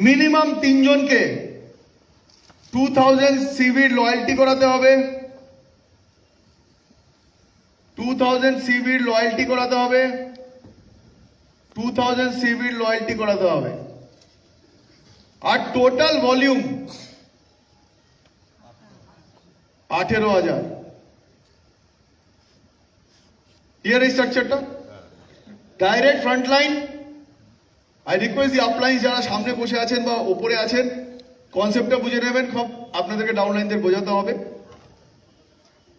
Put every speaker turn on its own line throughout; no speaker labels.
Minimum 3 জনকে 2000 সিভির loyalty করাতে হবে, 2000 সিভির লয়্যালটি করাতে হবে, 2000 সিভির লয়্যালটি করাতে হবে। আর টোটাল ভলিউম 18,000। ক্লিয়ার এই স্ট্রাকচারটা? Direct frontline. I request the upline যারা সামনে বসে আছেন বা ওপরে আছেন, কনসেপ্টটা বুঝে নেবেন। সব আপনাদেরকে ডাউনলাইনদের বোঝাতে হবে।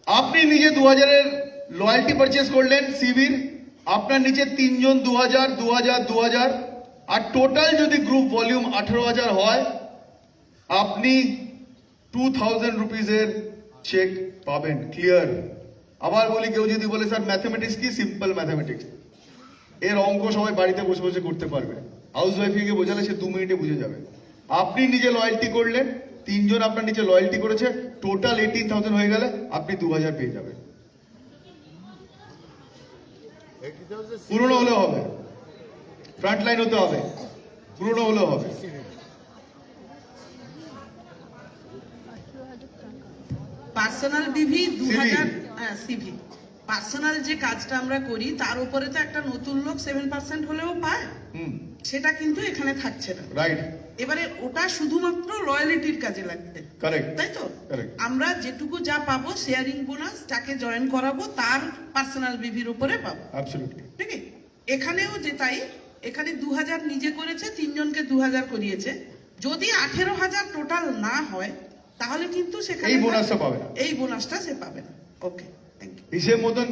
আপনি নিজে 2000 এর লয়্যালটি পারচেজ করলেন সিভির, আপনার নিচে 3 জন 2000 2000 2000, আর টোটাল যদি গ্রুপ ভলিউম 18,000 হয়, আপনি 2000 রুপিজের চেক পাবেন। ক্লিয়ার? আবার বলি, কেউ যদি বলে স্যার ম্যাথমেটিক্স কি, সিম্পল ম্যাথমেটিক্স, এর অঙ্ক সবাই বাড়িতে বসে বসে করতে পারবে। হাউস ওয়াইফকে বোঝালে সে 2 মিনিটে বুঝে যাবে। আপনি নিজে লয়্যালটি করলেন, 3 জন আপনার নিচে লয়্যালটি করেছে, টোটাল 18,000 হয়ে গেলে আপনি 2000 পেয়ে যাবেন। পুরনো হলেও হবে, ফ্রন্ট লাইন হতে হবে, পুরনো হলেও হবে।
পার্সোনাল বিভি 2000 সিভি পার্সোনাল যে কাজটা আমরা করি তার উপরে তো একটা নতুন লোক 7% হলেও পায়, সেটা কিন্তু এখানে থাকছে না।
রাইট।
এবারে ওটা শুধুমাত্র লয়ালিটির কাজে লাগবে।
কারেক্ট,
তাই তো?
কারেক্ট।
আমরা যেটুকু যা পাবো শেয়ারিং বোনাস, যাকে জয়েন করাবো তার পার্সোনাল বিভির উপরে পাবো।
অ্যাবসলিউটলি।
ঠিক আছে? এখানেও যে তাই, এখানে 2000 নিজে করেছে, 3 জনকে 2000 করিয়েছে। যদি 18,000 টোটাল না হয়, তাহলে কিন্তু সেখানে
এই বোনাসটা পাবে না,
এই বোনাসটা সে পাবে না। ওকে, থ্যাংক ইউ।
হিসেব মতন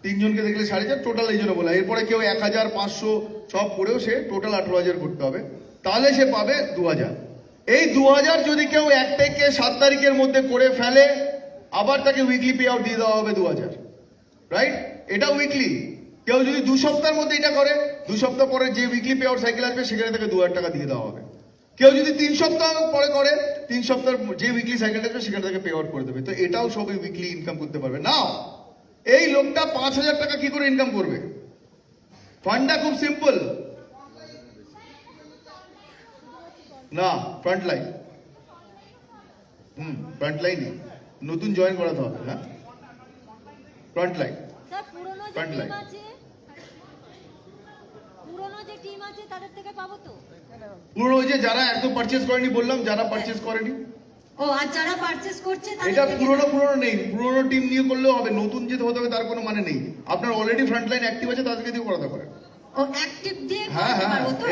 3 জনকে দেখলে 4,500 টোটাল, এই জন্য বলা। এরপরে কেউ 1,500 সব করেও সে টোটাল 18,000 করতে হবে, তাহলে সে পাবে 2000। এই 2000 যদি কেউ 1 থেকে 7 তারিখের মধ্যে করে ফেলে, আবার তাকে উইকলি পে আউট দিয়ে দেওয়া হবে 2000। রাইট? এটা উইকলি। কেউ যদি 2 সপ্তাহের মধ্যে এটা করে, 2 সপ্তাহ পরে যে উইকলি পে আউট সাইকেল আসবে সেখানে তাকে 2000 টাকা দিয়ে দেওয়া হবে। কেউ যদি 3 সপ্তাহ পরে করে, 3 সপ্তাহ যে উইকলি সাইকেল আসবে সেখানে তাকে পে আউট করে দেবে। তো এটাও সবই উইকলি ইনকাম করতে পারবে না। এই লোকটা 5,000 টাকা কি করে ইনকাম করবে? ফান্ডটা খুব সিম্পল। না, ফ্রন্ট লাইন। ফ্রন্ট লাইনে নতুন জয়েন করাতে হবে। হ্যাঁ, ফ্রন্ট লাইন।
স্যার পুরনো যে
Front line.
টিম আছে, পুরনো যে টিম আছে তাদের থেকে পাবো তো?
পুরো ওই যে যারা একদম পারচেজ করেনি, বললাম যারা পারচেজ করেনি,
ও, আর যারা পারচেজ করছে তাদের
এটা
থেকে
পুরনো নেই। পুরনো টিম নিয়ে করলেও হবে, নতুন যেতে হতে হবে তার কোনো মানে নেই। আপনার অলরেডি ফ্রন্ট লাইন অ্যাক্টিভ আছে, তাদেরকে দিয়ে করাতে পারেন।
ও অ্যাক্টিভ দিয়ে
হ্যাঁ,
করতে
হ্যাঁ।
পারবো তো?